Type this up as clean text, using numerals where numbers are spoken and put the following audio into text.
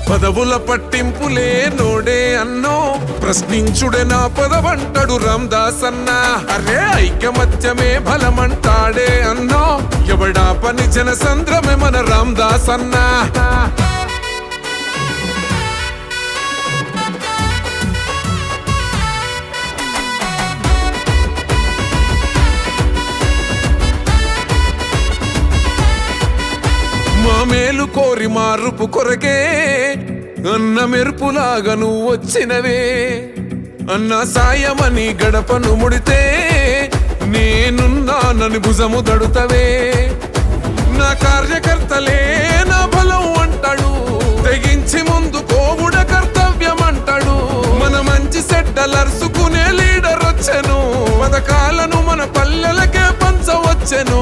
పదవుల పట్టింపులే నోడే అన్నో ప్రశ్నించుడే నా పదవంటడు రామదాస్ అన్న. అరే ఐకమత్యమే బలమంటాడే అన్నో ఎవడా పని జనసంద్రమే మన రామదాస్ అన్న. మా మేలు కోరి మారుపు కొరకే అన్న మెరుపులాగా నువ్వు వచ్చినవే. అన్న సాయమని గడపను ముడితే నేనున్నానని భుజము దడుతవే. నా కార్యకర్తలే నా బలం అంటాడు, తెగించి ముందు కోవుడ కర్తవ్యం అంటాడు. మన మంచి సెడ్డలర్సుకునే లీడర్ వచ్చెను, పథకాలను మన పల్లెలకే పంచవచ్చెను.